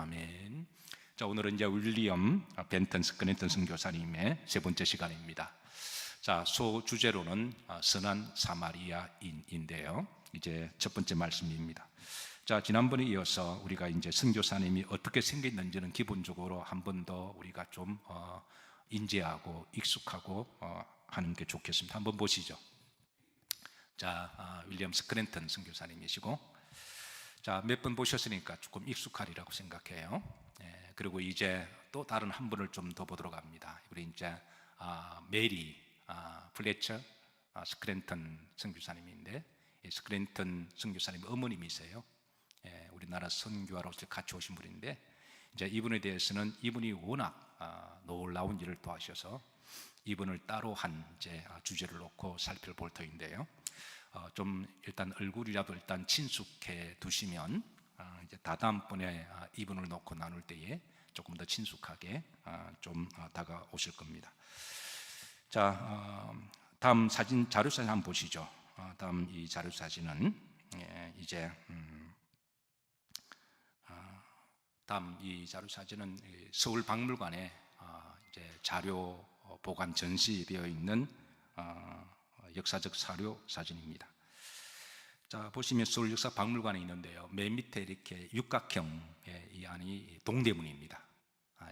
아멘. 자, 오늘은 이제 윌리엄 벤턴 스크랜턴 선교사님의 세 번째 시간입니다. 자, 소주제로는 선한 사마리아인인데요. 이제 첫 번째 말씀입니다. 자, 지난번에 이어서 우리가 이제 선교사님이 어떻게 생겼는지는 기본적으로 한 번 더 우리가 좀 인지하고 익숙하고 하는 게 좋겠습니다. 한번 보시죠. 자, 윌리엄 스크랜턴 선교사님이시고, 자, 몇 번 보셨으니까 조금 익숙하리라고 생각해요. 그리고 이제 또 다른 한 분을 좀 더 보도록 합니다. 우리 이제 메리 플래처 스크랜턴 선교사님인데, 스크랜턴 선교사님 어머님이세요. 우리나라 선교하러 같이 오신 분인데, 이제 이분에 대해서는 이분이 워낙 놀라운 일을 도하셔서 이분을 따로 한 이제 주제를 놓고 살펴볼 터인데요. 좀 일단 얼굴이라도 일단 친숙해 두시면 이제 다음번에 이분을 놓고 나눌 때에 조금 더 친숙하게 좀 다가오실 겁니다. 자, 다음 사진, 자료사진 한번 보시죠. 다음 이 자료사진은 이제 다음 이 자료사진은 서울박물관에 이제 자료 보관 전시되어 있는 역사적 사료 사진입니다. 자, 보시면 서울역사박물관에 있는데요, 맨 밑에 이렇게 육각형의 이 안이 동대문입니다.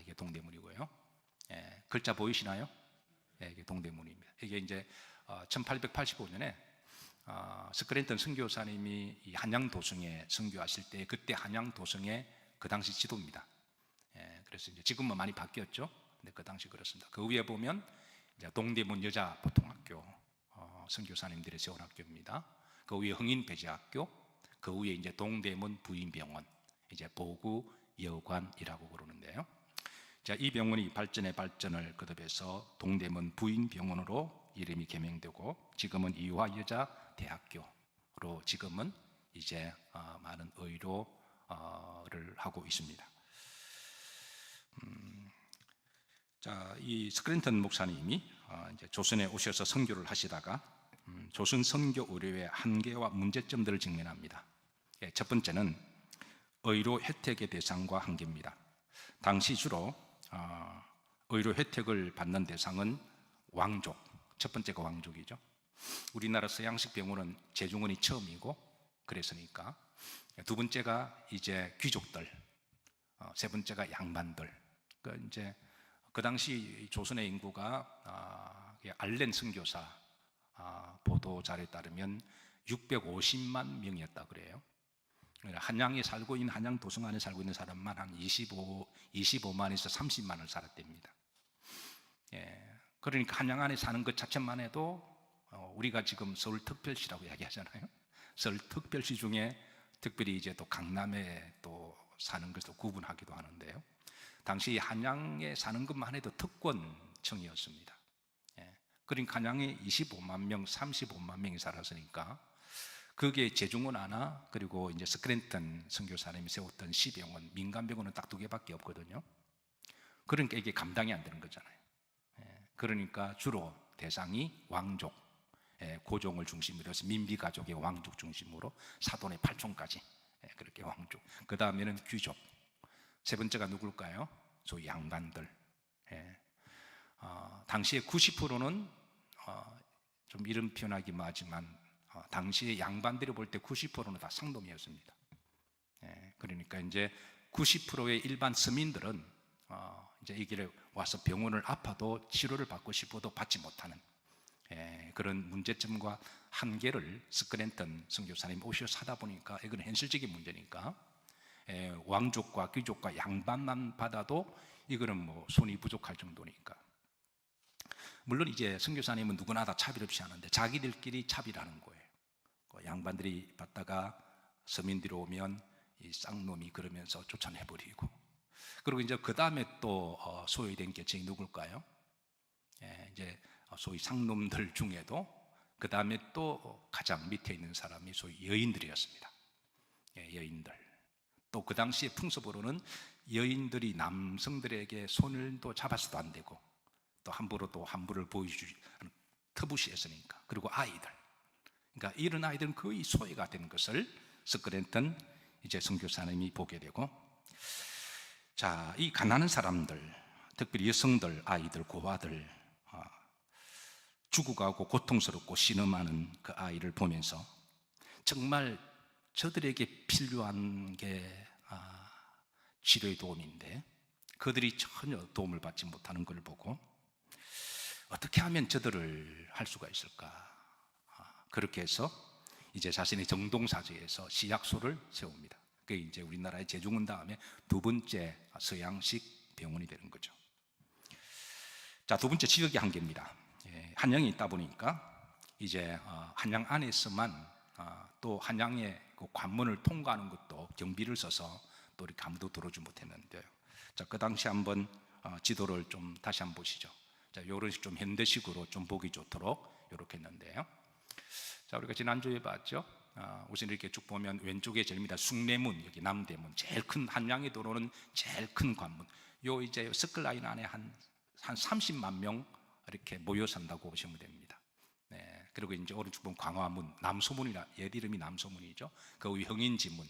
이게 동대문이고요. 글자 보이시나요? 이게 동대문입니다. 이게 이제 1885년에 스크랜턴 선교사님이 이 한양도성에 선교하실 때 그때 한양도성의 그 당시 지도입니다. 그래서 이제 지금은 많이 바뀌었죠. 근데 그 당시 그렇습니다. 그 위에 보면 이제 동대문 여자보통학교 선교사님들의 세운 학교입니다. 그 위에 흥인배제학교, 그 위에 이제 동대문 부인병원, 이제 보구여관이라고 부르는데요. 자, 이 병원이 발전의 발전을 거듭해서 동대문 부인병원으로 이름이 개명되고, 지금은 이화여자대학교로 지금은 이제 많은 의료를 하고 있습니다. 자, 이 스크랜턴 목사님이 이제 조선에 오셔서 선교를 하시다가 조선 선교 의료의 한계와 문제점들을 직면합니다. 첫 번째는 의료 혜택의 대상과 한계입니다. 당시 주로 의료 혜택을 받는 대상은 왕족, 첫 번째가 왕족이죠. 우리나라 서양식 병원은 제중원이 처음이고 그랬으니까, 두 번째가 이제 귀족들, 세 번째가 양반들. 이제 그 당시 조선의 인구가 알렌 선교사 보도 자료에 따르면 650만 명이었다 그래요. 한양에 살고 있는, 한양 도성 안에 살고 있는 사람만 한 25만에서 30만을 살았답니다. 그러니까 한양 안에 사는 것 자체만 해도 우리가 지금 서울특별시라고 이야기하잖아요. 서울특별시 중에 특별히 이제 또 강남에 또 사는 것도 구분하기도 하는데요. 당시 한양에 사는 것만 해도 특권층이었습니다. 그러니까 한양에 25만 명, 35만 명이 살았으니까 그게 제중원 하나, 그리고 이제 스크랜턴 선교사님이 세웠던 시병원, 민간병원은 딱 2개밖에 없거든요. 그러니까 이게 감당이 안 되는 거잖아요. 그러니까 주로 대상이 왕족, 고종을 중심으로 해서 민비가족의 왕족 중심으로 사돈의 8촌까지 그렇게 왕족. 그 다음에는 귀족. 세 번째가 누굴까요? 소위 양반들. 당시에 90%는 좀 이런 표현하기 뭐하지만 당시에 양반들이 볼 때 90%는 다 상놈이었습니다. 그러니까 이제 90%의 일반 서민들은 이제 이 길에 와서 병원을 아파도 치료를 받고 싶어도 받지 못하는 그런 문제점과 한계를 스크랜턴 선교사님 오셔서 하다 보니까 이건 현실적인 문제니까 왕족과 귀족과 양반만 받아도 이거는 뭐 손이 부족할 정도니까. 물론 이제 선교사님은 누구나 다 차별 없이 하는데 자기들끼리 차별하는 거예요. 양반들이 받다가 서민들이 오면 이 쌍놈이 그러면서 쫓아내버리고, 그리고 이제 그 다음에 또 소외된 계층이 누굴까요? 이제 소위 상놈들 중에도 그 다음에 또 가장 밑에 있는 사람이 소위 여인들이었습니다. 여인들. 또 그 당시의 풍습으로는 여인들이 남성들에게 손을도 잡아서도 안 되고 또 함부를 보여주지 않은 터부시했으니까. 그리고 아이들, 그러니까 이런 아이들은 거의 소외가 된 것을 스크랜턴 이제 선교사님이 보게 되고, 자, 이 가난한 사람들, 특별히 여성들, 아이들, 고아들, 죽어가고 고통스럽고 신음하는 그 아이를 보면서 정말 저들에게 필요한 게 치료의 도움인데 그들이 전혀 도움을 받지 못하는 걸 보고 어떻게 하면 저들을 할 수가 있을까? 그렇게 해서 이제 자신의 정동사제에서 시약소를 세웁니다. 그게 이제 우리나라의 제중원 다음에 두 번째 서양식 병원이 되는 거죠. 자, 두 번째 지역의 한계입니다. 한양에 있다 보니까 이제 한양 안에서만 또 한양의 그 관문을 통과하는 것도 경비를 써서 또 이렇게 아무도 들어오지 못했는데요. 자, 그 당시 한번 지도를 좀 다시 한번 보시죠. 자, 이런 식 좀 현대식으로 좀 보기 좋도록 이렇게 했는데요. 자, 우리가 지난주에 봤죠. 우선 이렇게 쭉 보면 왼쪽에 제일 밑에 숭례문, 여기 남대문, 제일 큰 한양에 들어오는 제일 큰 관문. 요 이제 서클라인 안에 한 30만 명 이렇게 모여 산다고 보시면 됩니다. 네, 그리고 이제 오른쪽 보면 광화문, 남소문이라 옛 이름이 남소문이죠. 그 위에 흥인지문,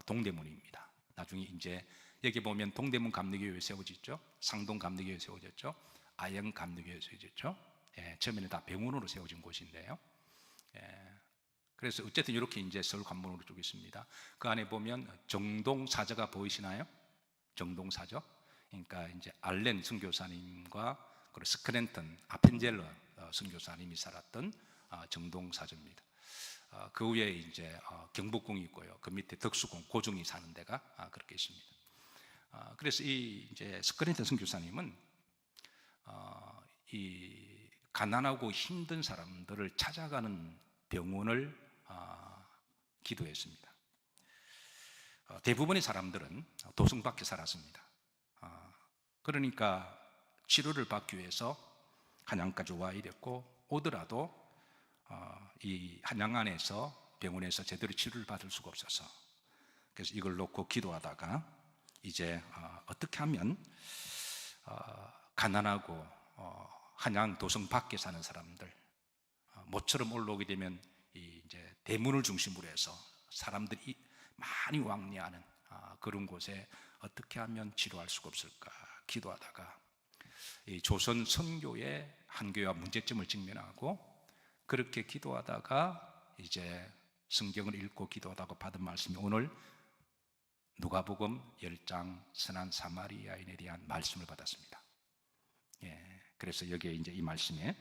동대문입니다. 나중에 이제 여기 보면 동대문 감리교회 세워졌죠. 상동 감리교회 세워졌죠. 아영 감리교회 세워졌죠. 처음에는 다 병원으로 세워진 곳인데요. 그래서 어쨌든 이렇게 이제 서울 관문으로 쭉 있습니다. 그 안에 보면 정동사저가 보이시나요? 정동사저. 그러니까 이제 알렌 선교사님과 그리고 스크랜턴 아펜젤러 선교사님이 살았던 정동사저입니다. 그 위에 이제 경복궁이 있고요. 그 밑에 덕수궁, 고종이 사는 데가 그렇게 있습니다. 그래서 이 이제 스크랜턴 선교사님은 이 가난하고 힘든 사람들을 찾아가는 병원을 기도했습니다. 대부분의 사람들은 도성 밖에 살았습니다. 그러니까 치료를 받기 위해서 한양까지 와야 됐고 오더라도 이 한양 안에서 병원에서 제대로 치료를 받을 수가 없어서 그래서 이걸 놓고 기도하다가 이제 어떻게 하면 가난하고 한양 도성 밖에 사는 사람들 모처럼 올라오게 되면 이제 대문을 중심으로 해서 사람들이 많이 왕래하는 그런 곳에 어떻게 하면 치료할 수가 없을까 기도하다가 이 조선 선교의 한계와 문제점을 직면하고 그렇게 기도하다가 이제 성경을 읽고 기도하다가 받은 말씀이 오늘 누가복음 10장 선한 사마리아인에 대한 말씀을 받았습니다. 그래서 여기에 이제 이 말씀에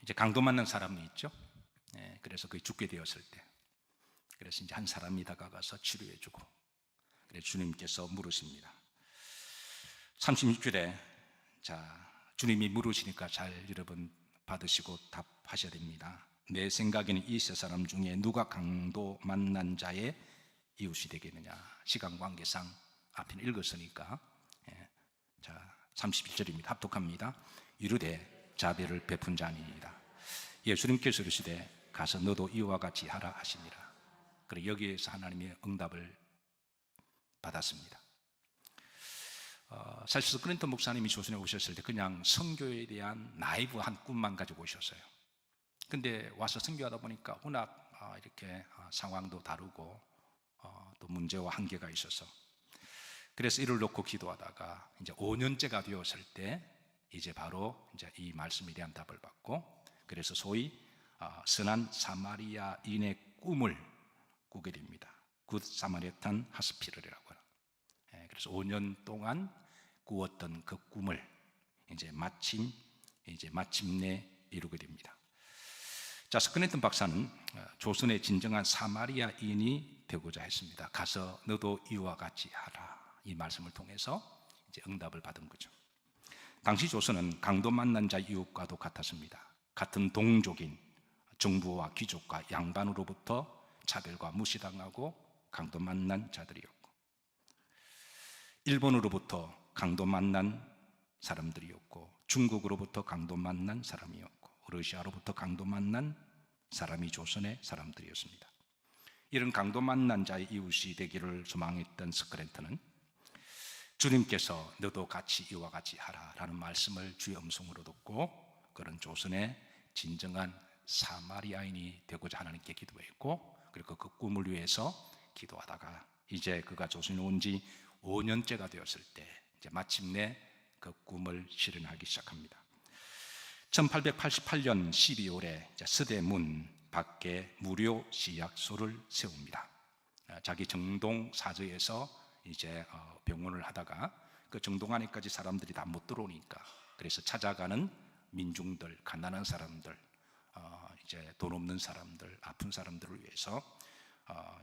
이제 강도 맞는 사람이 있죠. 그래서 그게 죽게 되었을 때 그래서 이제 한 사람이 다가가서 치료해주고 그래서 주님께서 물으십니다. 36절에 자 주님이 물으시니까 잘 여러분 받으시고 답하셔야 됩니다. 내 생각에는 이 세 사람 중에 누가 강도 만난 자의 이웃이 되겠느냐. 시간 관계상 앞에는 읽었으니까 자 31절입니다. 합독합니다. 이르되 자비를 베푼 자니이다. 예수님께서 이르시되 가서 너도 이와 같이 하라 하시니라. 그리고 여기에서 하나님의 응답을 받았습니다. 사실 스크린턴 목사님이 조선에 오셨을 때 그냥 선교에 대한 나이브 한 꿈만 가지고 오셨어요. 근데 와서 선교하다 보니까 워낙 이렇게 상황도 다르고 또 문제와 한계가 있어서 그래서 이를 놓고 기도하다가 이제 5년째가 되었을 때 이제 바로 이제 이 말씀에 대한 답을 받고 그래서 소위 선한 사마리아인의 꿈을 꾸게 됩니다. 굿 사마리탄 하스피럴이라고 하는. 그래서 5년 동안 꾸었던 그 꿈을 이제 마침내 이루게 됩니다. 자, 스크랜턴 박사는 조선의 진정한 사마리아인이 되고자 했습니다. 가서 너도 이와 같이 하라. 이 말씀을 통해서 이제 응답을 받은 거죠. 당시 조선은 강도 만난 자 이웃과도 같았습니다. 같은 동족인 정부와 귀족과 양반으로부터 차별과 무시당하고 강도 만난 자들이었고 일본으로부터 강도 만난 사람들이었고 중국으로부터 강도 만난 사람이었고 러시아로부터 강도 만난 사람이 조선의 사람들이었습니다. 이런 강도 만난 자의 이웃이 되기를 소망했던 스크랜턴은 주님께서 너도 같이 이와 같이 하라 라는 말씀을 주의 음성으로 듣고 그런 조선의 진정한 사마리아인이 되고자 하나님께 기도했고 그리고 그 꿈을 위해서 기도하다가 이제 그가 조선에 온 지 5년째가 되었을 때 이제 마침내 그 꿈을 실현하기 시작합니다. 1888년 12월에 서대문 밖에 무료 시약소를 세웁니다. 자기 정동 사저에서 이제 병원을 하다가 그 정동 안에까지 사람들이 다 못 들어오니까 그래서 찾아가는 민중들, 가난한 사람들, 이제 돈 없는 사람들, 아픈 사람들을 위해서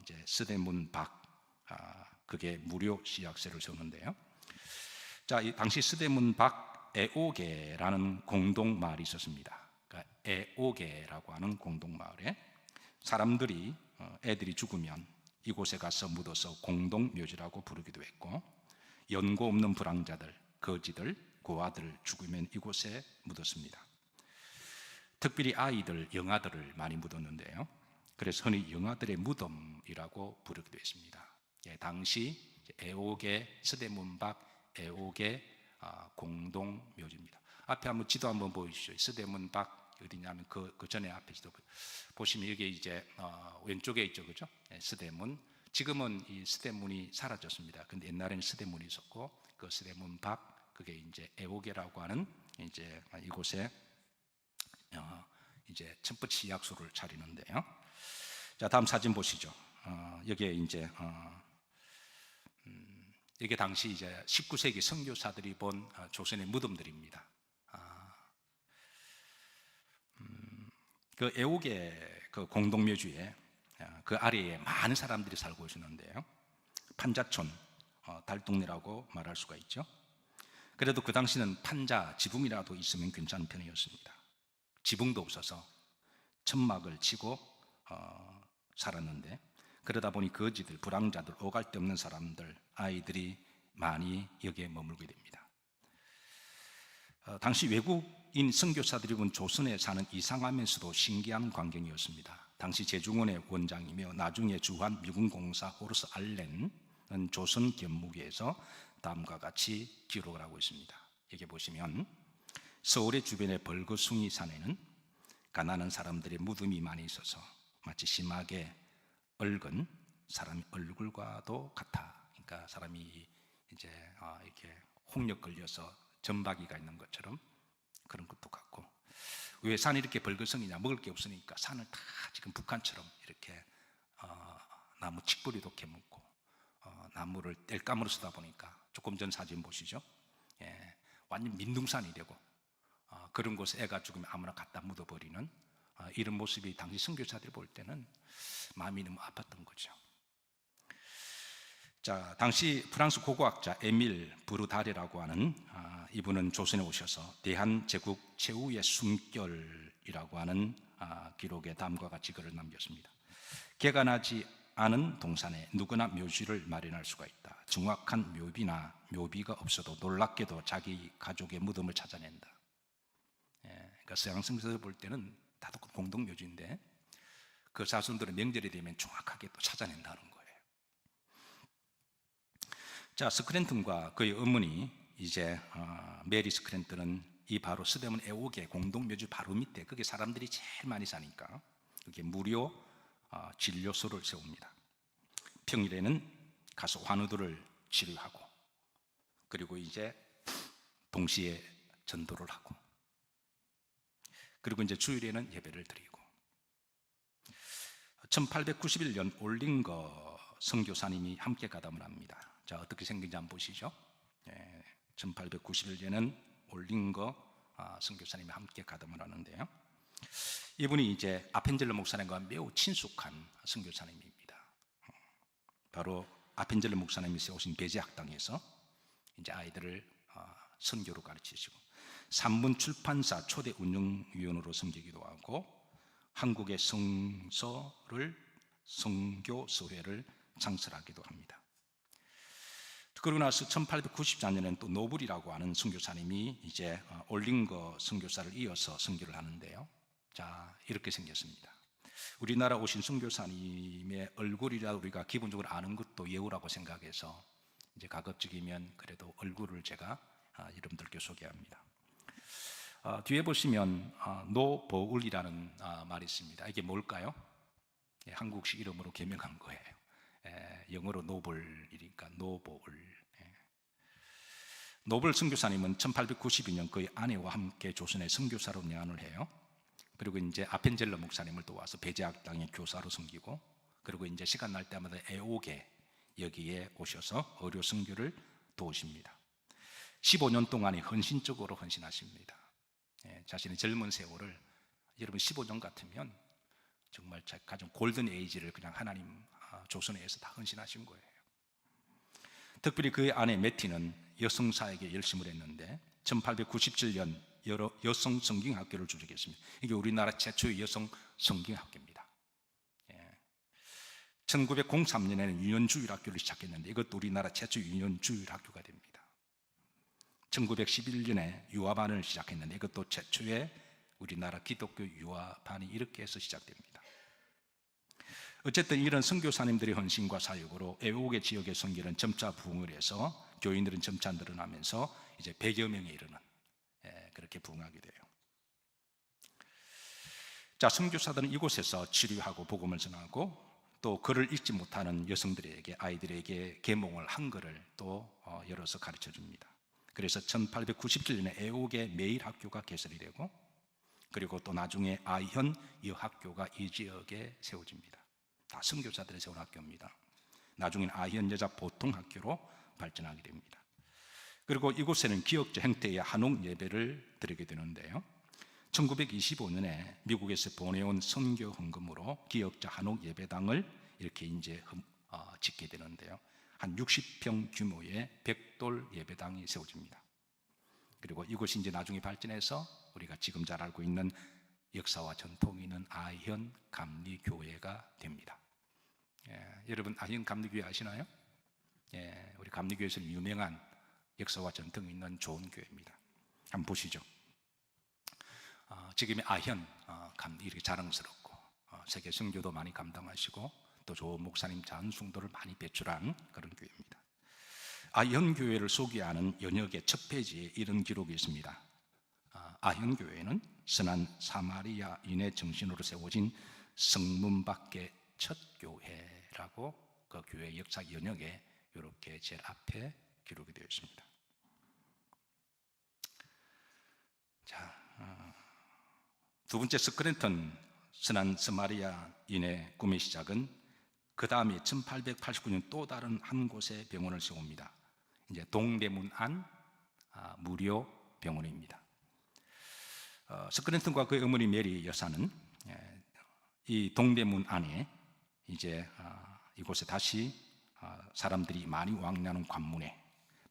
이제 서대문 밖 그게 무료 시약소를 세우는데요. 자, 이 당시 서대문 밖 애오개라는 공동 마을이 있었습니다. 그러니까 애오개라고 하는 공동 마을에 사람들이 애들이 죽으면 이곳에 가서 묻어서 공동 묘지라고 부르기도 했고, 연고 없는 불황자들, 거지들, 고아들 죽으면 이곳에 묻었습니다. 특별히 아이들, 영아들을 많이 묻었는데요. 그래서 흔히 영아들의 무덤이라고 부르기도 했습니다. 예, 당시 애오개 서대문 밖 애오개 공동 묘지입니다. 앞에 한번 지도 한번 보여주시죠. 서대문 밖 어디냐면 그 전에 앞에 지도 보시면 여기 이제 왼쪽에 있죠, 그죠? 네, 서대문. 지금은 이 서대문이 사라졌습니다. 근데 옛날에는 서대문이 있었고 그 서대문 밖 그게 이제 애오개라고 하는 이제 이곳에 이제 첫 번째 시약소를 차리는데요. 자, 다음 사진 보시죠. 여기에 이제 이게 당시 이제 19세기 선교사들이 본 조선의 무덤들입니다. 그 애옥의 그 공동묘지에 그 아래에 많은 사람들이 살고 있었는데요. 판자촌, 달동네라고 말할 수가 있죠. 그래도 그 당시는 판자, 지붕이라도 있으면 괜찮은 편이었습니다. 지붕도 없어서 천막을 치고 살았는데, 그러다 보니 거지들, 불황자들, 오갈 데 없는 사람들, 아이들이 많이 여기에 머물게 됩니다. 당시 외국인 선교사들이 본 조선에 사는 이상하면서도 신기한 광경이었습니다. 당시 제중원의 원장이며 나중에 주한 미군공사 호르스 알렌은 조선 견무기에서 다음과 같이 기록을 하고 있습니다. 여기 보시면 서울의 주변의 벌거숭이 산에는 가난한 사람들의 무덤이 많이 있어서 마치 심하게 얽은 사람의 얼굴과도 같아. 그러니까 사람이 이제 이렇게 홍역 걸려서 점박이가 있는 것처럼 그런 것도 같고, 왜 산이 이렇게 벌거숭이냐? 먹을 게 없으니까 산을 다 지금 북한처럼 이렇게 나무 칡뿌리도 캐묻고 나무를 땔감으로 쓰다 보니까, 조금 전 사진 보시죠. 예, 완전 민둥산이 되고 그런 곳에 애가 죽으면 아무나 갖다 묻어버리는 이런 모습이 당시 선교사들이 볼 때는 마음이 너무 아팠던 거죠. 자, 당시 프랑스 고고학자 에밀 브루다레라고 하는 이분은 조선에 오셔서 대한제국 최후의 숨결이라고 하는 기록에 다음과 같이 글을 남겼습니다. 개가 나지 않은 동산에 누구나 묘지를 마련할 수가 있다. 정확한 묘비나 묘비가 없어도 놀랍게도 자기 가족의 무덤을 찾아낸다. 그러니까 서양 선교사들 볼 때는 다도 공동묘지인데 그 자손들은 명절이 되면 정확하게 또 찾아낸다는 거예요. 자, 스크랜턴과 그의 어머니 이제 메리 스크랜턴은 이 바로 서대문 애옥의 공동묘지 바로 밑에, 그게 사람들이 제일 많이 사니까 그게 무료 진료소를 세웁니다. 평일에는 가서 환우들을 치료하고, 그리고 이제 동시에 전도를 하고, 그리고 이제 주일에는 예배를 드리고. 1891년 올링거 선교사님이 함께 가담을 합니다. 자, 어떻게 생긴지 한번 보시죠. 1891년에는 올링거 선교사님이 함께 가담을 하는데요. 이분이 이제 아펜젤러 목사님과 매우 친숙한 선교사님입니다. 바로 아펜젤러 목사님이 세우신 배제학당에서 이제 아이들을 선교로 가르치시고, 산문 출판사 초대 운영위원으로 섬기기도 하고, 한국의 성교서회를 창설하기도 합니다. 그러고 나서 1894년에는 또 노블이라고 하는 선교사님이 이제 올링거 선교사를 이어서 선교를 하는데요. 자, 이렇게 생겼습니다. 우리나라 오신 선교사님의 얼굴이라 우리가 기본적으로 아는 것도 예우라고 생각해서 이제 가급적이면 그래도 얼굴을 제가 여러분들께 소개합니다. 뒤에 보시면 노보울이라는 말이 있습니다. 이게 뭘까요? 한국식 이름으로 개명한 거예요. 영어로 노블이니까 노볼. 노블 선교사님은 1892년 그의 아내와 함께 조선에 선교사로 내한을 해요. 그리고 이제 아펜젤러 목사님을 도와서 배제학당의 교사로 섬기고, 그리고 이제 시간 날 때마다 애옥에 여기에 오셔서 의료 선교를 도우십니다. 15년 동안에 헌신적으로 헌신하십니다. 자신의 젊은 세월을, 여러분 15년 같으면 정말 가장 골든 에이지를 그냥 하나님 조선에 의해서 다 헌신하신 거예요. 특별히 그의 아내 매티는 여성사에게 열심을 했는데 1897년 여러 여성 성경학교를 주재했습니다. 이게 우리나라 최초의 여성 성경학교입니다. 1903년에는 유년주일학교를 시작했는데 이것도 우리나라 최초의 유년주일학교가 됩니다. 1911년에 유아반을 시작했는데 이것도 최초의 우리나라 기독교 유아반이 이렇게 해서 시작됩니다. 어쨌든 이런 선교사님들의 헌신과 사역으로 애옥의 지역의 선교는 점차 부흥을 해서 교인들은 점차 늘어나면서 이제 100여 명에 이르는 그렇게 부흥하게 돼요. 자, 선교사들은 이곳에서 치료하고 복음을 전하고 또 글을 읽지 못하는 여성들에게, 아이들에게 계몽을 한글을 또 열어서 가르쳐 줍니다. 그래서 1897년에 애옥의 매일학교가 개설이 되고, 그리고 또 나중에 아현 여학교가 이 지역에 세워집니다. 다 선교사들이 세운 학교입니다. 나중에는 아현 여자 보통학교로 발전하게 됩니다. 그리고 이곳에는 기역자 형태의 한옥 예배를 드리게 되는데요, 1925년에 미국에서 보내온 선교 헌금으로 기역자 한옥 예배당을 이렇게 이제 짓게 되는데요, 한 60평 규모의 벽돌 예배당이 세워집니다. 그리고 이곳이 이제 나중에 발전해서 우리가 지금 잘 알고 있는 역사와 전통이 있는 아현 감리교회가 됩니다. 여러분 아현 감리교회 아시나요? 우리 감리교회에서는 유명한 역사와 전통이 있는 좋은 교회입니다. 한번 보시죠. 지금의 아현 감리 이렇게 자랑스럽고 세계 선교도 많이 감당하시고 또 좋은 목사님 잔숭도를 많이 배출한 그런 교회입니다. 아현 교회를 소개하는 연역의 첫 페이지에 이런 기록이 있습니다. 아현 교회는 선한 사마리아인의 정신으로 세워진 성문 밖의 첫 교회라고 그 교회 역사 연역에 이렇게 제일 앞에 기록이 되어 있습니다. 자, 두 번째 스크랜턴 선한 사마리아인의 꿈의 시작은 그 다음에 1889년 또 다른 한 곳에 병원을 세웁니다. 이제 동대문 안 무료 병원입니다. 스크랜턴과 그의 어머니 메리 여사는 이 동대문 안에 이제 이곳에 다시 사람들이 많이 왕래하는 관문에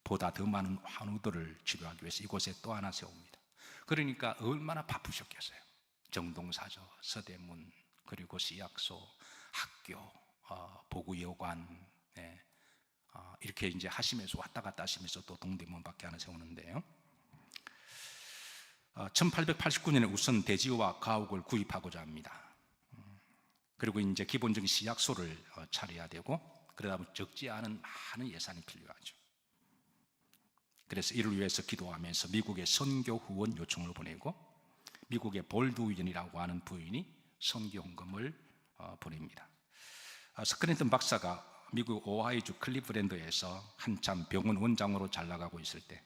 보다 더 많은 환우들을 치료하기 위해서 이곳에 또 하나 세웁니다. 그러니까 얼마나 바쁘셨겠어요. 정동사저, 서대문, 그리고 시약소, 학교, 보구여관, 이렇게 이제 하시면서 왔다 갔다 하시면서 또 동대문 밖에 하나 세우는데요, 1889년에 우선 대지와 가옥을 구입하고자 합니다. 그리고 이제 기본적인 시약소를 차려야 되고, 그러다 보면 적지 않은 많은 예산이 필요하죠. 그래서 이를 위해서 기도하면서 미국에 선교 후원 요청을 보내고, 미국의 볼드윈이라고 하는 부인이 선교 헌금을 보냅니다. 스크랜턴 박사가 미국 오하이주 클리브랜드에서 한참 병원 원장으로 잘 나가고 있을 때,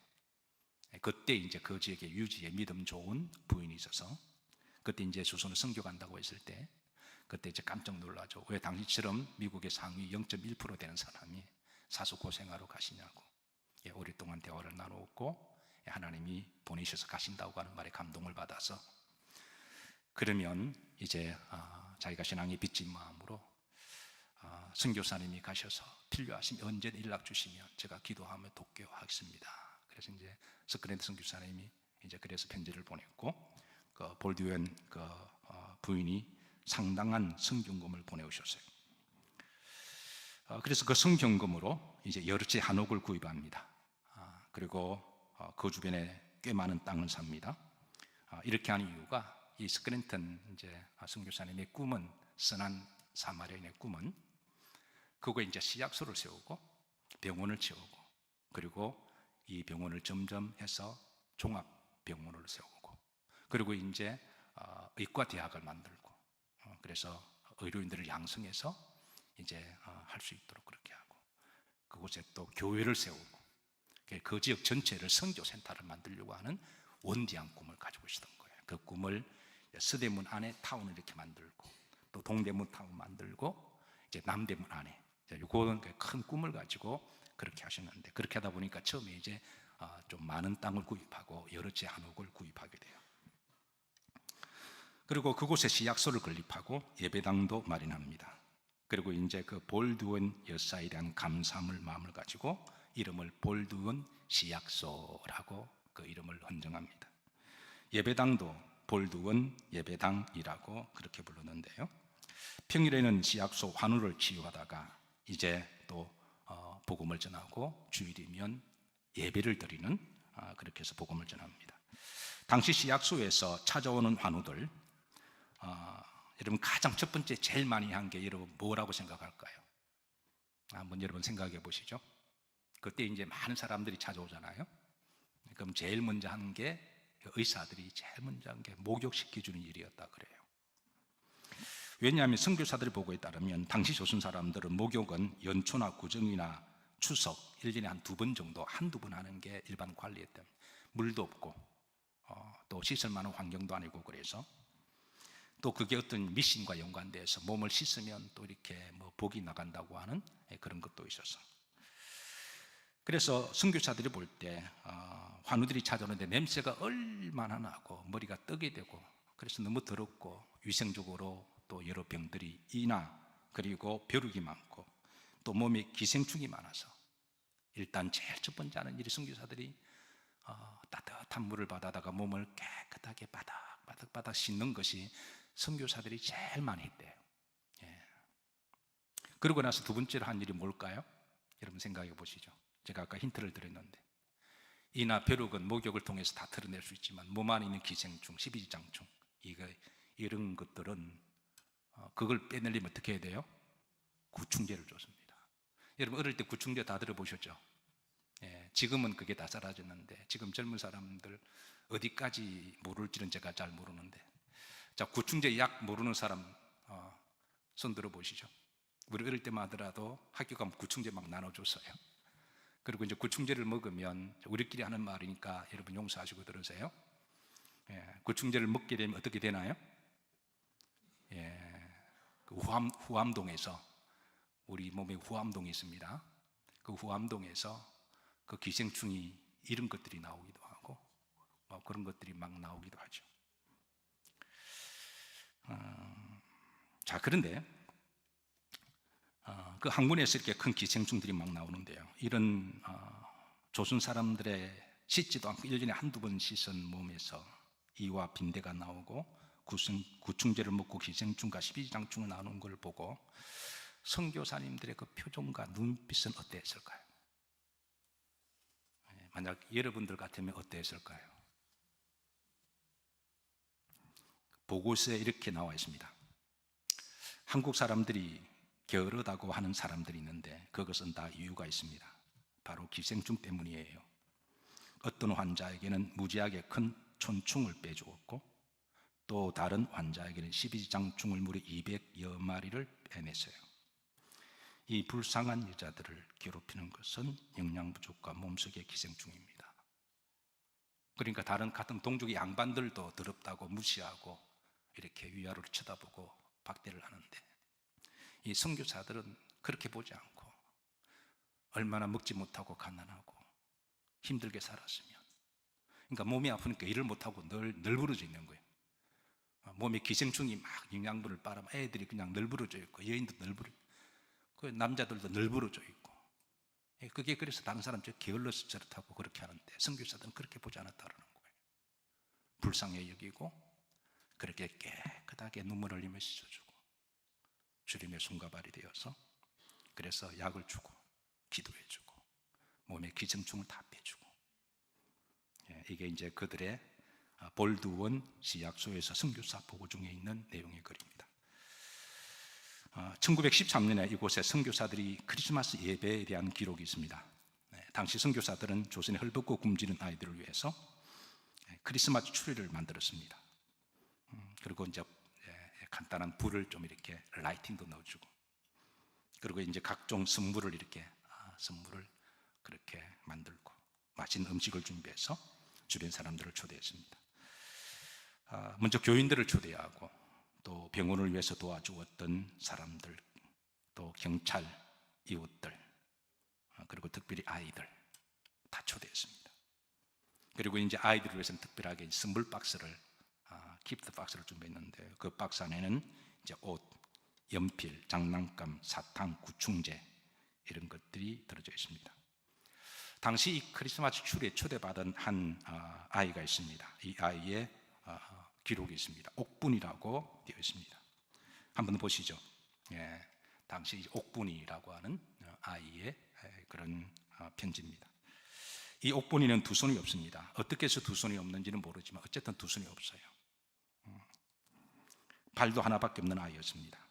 그때 이제 그 지역에 유지의 믿음 좋은 부인이 있어서 그때 이제 수선을 선교 간다고 했을 때, 그때 이제 깜짝 놀라죠. 왜 당시처럼 미국의 상위 0.1% 되는 사람이 사수 고생하러 가시냐고. 오랫동안 대화를 나누었고 하나님이 보내셔서 가신다고 하는 말에 감동을 받아서, 그러면 이제 자기가 신앙에 빚진 마음으로 선교사님이 가셔서 필요하시면 언제든 연락 주시면 제가 기도하며 돕게 하겠습니다. 그래서 이제 스크랜턴 선교사님이 이제 그래서 편지를 보냈고, 그 볼드윈 그 부인이 상당한 성경금을 보내오셨어요. 그래서 그 성경금으로 이제 여러 채 한옥을 구입합니다. 그리고 그 주변에 꽤 많은 땅을 삽니다. 이렇게 하는 이유가, 이 스크랜턴 이제 선교사님의 꿈은, 선한 사마리아인의 꿈은 그거에 이제 시약소를 세우고 병원을 지우고, 그리고 이 병원을 점점 해서 종합병원을 세우고, 그리고 이제 의과대학을 만들고, 그래서 의료인들을 양성해서 이제 할 수 있도록 그렇게 하고, 그곳에 또 교회를 세우고 그 지역 전체를 선교센터를 만들려고 하는 원대한 꿈을 가지고 있었던 거예요. 그 꿈을 서대문 안에 타운을 이렇게 만들고, 또 동대문 타운 만들고, 이제 남대문 안에, 이거는 큰 꿈을 가지고 그렇게 하셨는데, 그렇게 하다 보니까 처음에 이제 좀 많은 땅을 구입하고 여러 채 한옥을 구입하게 돼요. 그리고 그곳에 시약소를 건립하고 예배당도 마련합니다. 그리고 이제 그 볼드원 여사에 대한 감사함을 마음을 가지고 이름을 볼드원 시약소라고 그 이름을 헌정합니다. 예배당도 볼드원 예배당이라고 그렇게 부르는데요, 평일에는 시약소 환우를 치유하다가 이제 또 복음을 전하고 주일이면 예배를 드리는, 그렇게 해서 복음을 전합니다. 당시 시약소에서 찾아오는 환우들, 여러분 가장 첫 번째 제일 많이 한 게 여러분 뭐라고 생각할까요? 한번 여러분 생각해 보시죠. 그때 이제 많은 사람들이 찾아오잖아요. 그럼 제일 먼저 한 게, 의사들이 제일 먼저 한 게 목욕시켜주는 일이었다 그래요. 왜냐하면 선교사들의 보고에 따르면 당시 조선 사람들은 목욕은 연초나 구정이나 추석 1년에 한 2번 정도, 한두 번 하는 게 일반 관리였대요. 물도 없고 또 씻을 만한 환경도 아니고, 그래서 또 그게 어떤 미신과 연관돼서 몸을 씻으면 또 이렇게 뭐 복이 나간다고 하는 그런 것도 있어서, 그래서 선교사들이 볼 때 환우들이 찾아오는데 냄새가 얼마나 나고 머리가 떡이 되고, 그래서 너무 더럽고 위생적으로 또 여러 병들이 이나, 그리고 벼룩이 많고 또 몸에 기생충이 많아서, 일단 제일 첫 번째 하는 일이 선교사들이 따뜻한 물을 받아다가 몸을 깨끗하게 바닥바닥 씻는 것이 선교사들이 제일 많이 했대요. 그러고 나서 두 번째로 한 일이 뭘까요? 여러분 생각해 보시죠. 제가 아까 힌트를 드렸는데, 이나 벼룩은 목욕을 통해서 다 털어낼 수 있지만 몸 안에 있는 기생충, 십이지장충, 이런 것들은 그걸 빼내려면 어떻게 해야 돼요? 구충제를 줬습니다. 여러분 어릴 때 구충제 다 들어보셨죠? 지금은 그게 다 사라졌는데, 지금 젊은 사람들 어디까지 모를지는 제가 잘 모르는데, 자, 구충제 약 모르는 사람 손 들어보시죠. 우리 어릴 때만 하더라도 학교 가면 구충제 막 나눠줬어요. 그리고 이제 구충제를 먹으면, 우리끼리 하는 말이니까 여러분 용서하시고 들으세요. 구충제를 먹게 되면 어떻게 되나요? 그 후암동에서, 우리 몸에 후암동이 있습니다. 그 후암동에서 그 기생충이 이런 것들이 나오기도 하고 그런 것들이 막 나오기도 하죠. 자, 그런데 그 항문에서 이렇게 큰 기생충들이 막 나오는데요, 이런 조선 사람들의 씻지도 않고 1년에 한두 번 씻은 몸에서 이와 빈대가 나오고 구충제를 먹고 기생충과 십이지장충이 나오는 걸 보고 선교사님들의 그 표정과 눈빛은 어땠을까요? 만약 여러분들 같으면 어땠을까요? 보고서에 이렇게 나와 있습니다. 한국 사람들이 게으르다고 하는 사람들이 있는데 그것은 다 이유가 있습니다. 바로 기생충 때문이에요. 어떤 환자에게는 무지하게 큰 촌충을 빼주었고, 또 다른 환자에게는 십이지장충을 무려 200여 마리를 빼냈어요. 이 불쌍한 여자들을 괴롭히는 것은 영양 부족과 몸속의 기생충입니다. 그러니까 다른 같은 동족의 양반들도 더럽다고 무시하고 이렇게 위아래로 쳐다보고 박대를 하는데, 이 선교사들은 그렇게 보지 않고 얼마나 먹지 못하고 가난하고 힘들게 살았으면, 그러니까 몸이 아프니까 일을 못하고 늘 부러져 있는 거예요. 몸에 기생충이 막 영양분을 빨아면 애들이 그냥 널브러져 있고, 여인도 널브러져, 그 남자들도 널브러져 있고, 그게 그래서 다른 사람처럼 게을러서 저렇다고 그렇게 하는데, 선교사들은 그렇게 보지 않았다는 거예요. 불쌍히 여기고 그렇게 깨끗하게 눈물 흘리며 씻어주고 주님의 손과 발이 되어서, 그래서 약을 주고 기도해주고 몸에 기생충을 다 빼주고, 이게 이제 그들의 볼드원 시약소에서 선교사 보고 중에 있는 내용의 글입니다. 1913년에 이곳에 선교사들이 크리스마스 예배에 대한 기록이 있습니다. 당시 선교사들은 조선의 헐벗고 굶주린 아이들을 위해서 크리스마스 추리를 만들었습니다. 그리고 이제 간단한 불을 좀 이렇게 라이팅도 넣어주고, 그리고 이제 각종 선물을 이렇게 선물을 그렇게 만들고 맛있는 음식을 준비해서 주변 사람들을 초대했습니다. 먼저 교인들을 초대하고 또 병원을 위해서 도와주었던 사람들, 또 경찰, 이웃들, 그리고 특별히 아이들 다 초대했습니다. 그리고 이제 아이들을 위해서는 특별하게 선물 박스를, 기프트 박스를 준비했는데 그 박스 안에는 이제 옷, 연필, 장난감, 사탕, 구충제 이런 것들이 들어져 있습니다. 당시 이 크리스마스 추리에 초대받은 한 아이가 있습니다. 이 아이의 기록이 있습니다. 옥분이라고 되어 있습니다. 한번 보시죠. 예, 당시 옥분이라고 하는 아이의 그런 편지입니다. 이 옥분이는 두 손이 없습니다. 어떻게 해서 두 손이 없는지는 모르지만 어쨌든 두 손이 없어요. 발도 하나밖에 없는 아이였습니다.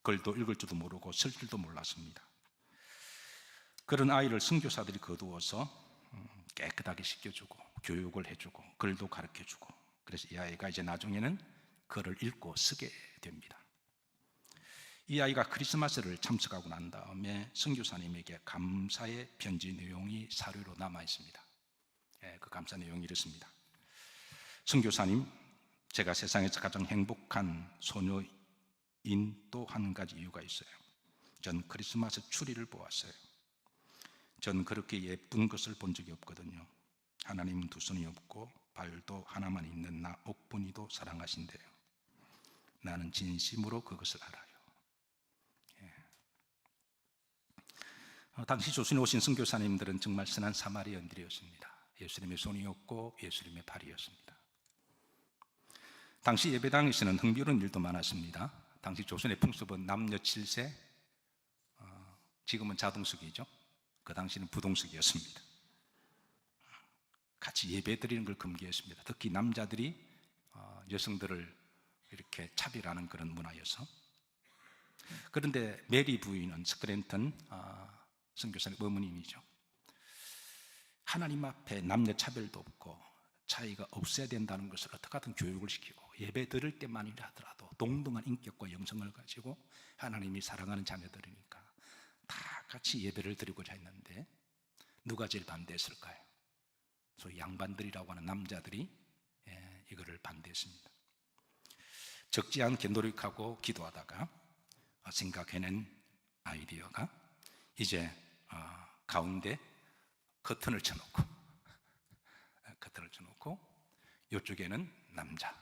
글도 읽을 줄도 모르고 쓸 줄도 몰랐습니다. 그런 아이를 선교사들이 거두어서 깨끗하게 씻겨주고 교육을 해주고 글도 가르쳐주고, 그래서 이 아이가 이제 나중에는 글을 읽고 쓰게 됩니다. 이 아이가 크리스마스를 참석하고 난 다음에 선교사님에게 감사의 편지 내용이 사료로 남아 있습니다. 그 감사 내용이 이렇습니다. 선교사님, 제가 세상에서 가장 행복한 소녀인 또 한 가지 이유가 있어요. 전 크리스마스 추리를 보았어요. 전 그렇게 예쁜 것을 본 적이 없거든요. 하나님은 두 손이 없고 발도 하나만 있는 나 옥분이도 사랑하신대요. 나는 진심으로 그것을 알아요. 당시 조선에 오신 선교사님들은 정말 선한 사마리아인들이었습니다. 예수님의 손이 없고 예수님의 발이었습니다. 당시 예배당에서는 흥미로운 일도 많았습니다. 당시 조선의 풍습은 남녀 7세, 지금은 자동석이죠. 그 당시는 부동석이었습니다. 같이 예배 드리는 걸 금기했습니다. 특히 남자들이 여성들을 이렇게 차별하는 그런 문화여서. 그런데 메리 부인은 스크랜턴 선교사님 어머님이죠. 하나님 앞에 남녀 차별도 없고 차이가 없어야 된다는 것을 어떻게든 교육을 시키고, 예배 드릴 때만이라 하더라도 동등한 인격과 영성을 가지고 하나님이 사랑하는 자녀들이니까 다 같이 예배를 드리고자 했는데 누가 제일 반대했을까요? 소위 양반들이라고 하는 남자들이 이거를 반대했습니다. 적지 않게 노력하고 기도하다가 생각해낸 아이디어가 이제 가운데 커튼을 쳐놓고 이쪽에는 남자,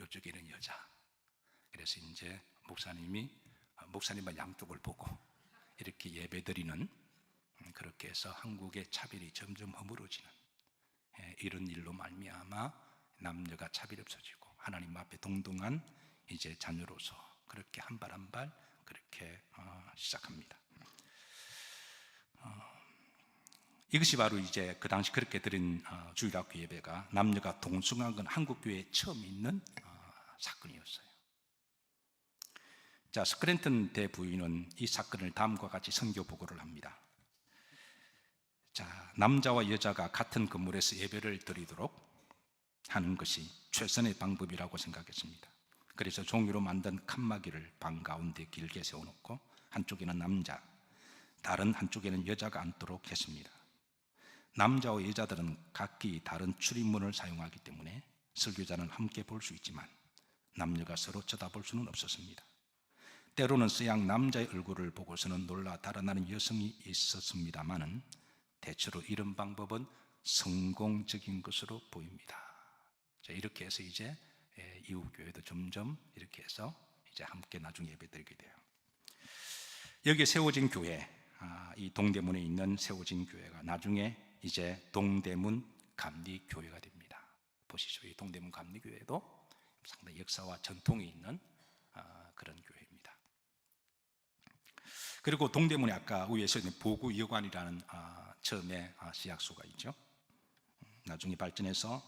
이쪽에는 여자. 그래서 이제 목사님만 양쪽을 보고 이렇게 예배드리는, 그렇게 해서 한국의 차별이 점점 허물어지는 이런 일로 말미암아 남녀가 차별이 없어지고 하나님 앞에 동등한 이제 자녀로서 그렇게 한 발 한 발 그렇게 시작합니다. 이것이 바로 이제 그 당시 그렇게 드린 주일학교 예배가 남녀가 동승한 건 한국교회에 처음 있는 사건이었어요. 자, 스크랜턴 대부인은 이 사건을 다음과 같이 선교 보고를 합니다. 자, 남자와 여자가 같은 건물에서 예배를 드리도록 하는 것이 최선의 방법이라고 생각했습니다. 그래서 종이로 만든 칸막이를 방 가운데 길게 세워놓고 한쪽에는 남자, 다른 한쪽에는 여자가 앉도록 했습니다. 남자와 여자들은 각기 다른 출입문을 사용하기 때문에 설교자는 함께 볼 수 있지만 남녀가 서로 쳐다볼 수는 없었습니다. 때로는 서양 남자의 얼굴을 보고서는 놀라 달아나는 여성이 있었습니다마는 대체로 이런 방법은 성공적인 것으로 보입니다. 자, 이렇게 해서 이제 이웃 교회도 점점 이렇게 해서 이제 함께 나중에 예배드리게 돼요. 여기에 세워진 교회, 이 동대문에 있는 세워진 교회가 나중에 이제 동대문 감리교회가 됩니다. 보시죠. 이 동대문 감리교회도 상당히 역사와 전통이 있는 그런 교회입니다. 그리고 동대문에 아까 위에서 있는 보구여관이라는 처음에 시약소가 있죠. 나중에 발전해서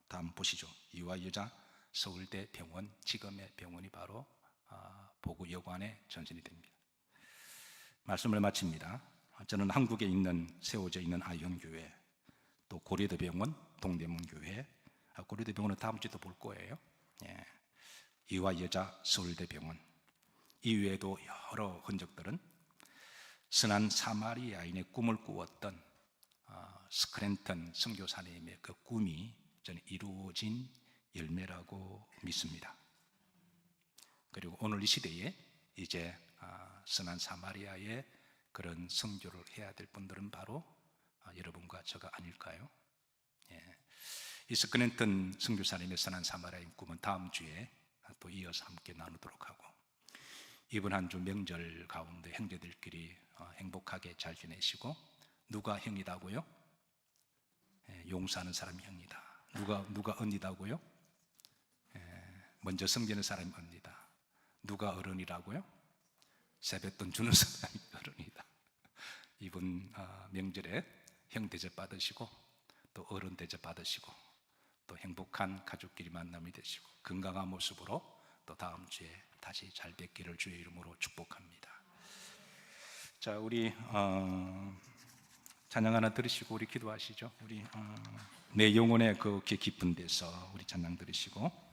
다음 보시죠. 이화 여자 서울대 병원, 지금의 병원이 바로 보구여관에 전신이 됩니다. 말씀을 마칩니다. 저는 한국에 세워져 있는 아현교회, 또 고려대병원, 동대문교회, 고려대병원은 다음 주에도 볼 거예요. 이화 여자 서울대병원, 이외에도 여러 흔적들은 선한 사마리아인의 꿈을 꾸었던 스크랜턴 선교사님의 그 꿈이 저는 이루어진 열매라고 믿습니다. 그리고 오늘 이 시대에 이제 선한 사마리아의 그런 선교를 해야 될 분들은 바로 여러분과 저가 아닐까요? 예. 이 스크랜턴 선교사님의 선한 사마리아인 꿈은 다음 주에 또 이어서 함께 나누도록 하고, 이번 한 주 명절 가운데 형제들끼리 행복하게 잘 지내시고, 누가 형이다고요? 용서하는 사람이 형이다. 누가 언니다고요? 먼저 섬기는 사람이 언니다. 누가 어른이라고요? 세뱃돈 주는 사람이 어른이다. 이번 명절에 형 대접 받으시고, 또 어른 대접 받으시고, 또 행복한 가족끼리 만남이 되시고, 건강한 모습으로 또 다음 주에 다시 잘 뵙기를 주의 이름으로 축복합니다. 자, 우리 찬양 하나 들으시고 우리 기도하시죠. 우리 내 영혼의 그 깊은 데서 우리 찬양 들으시고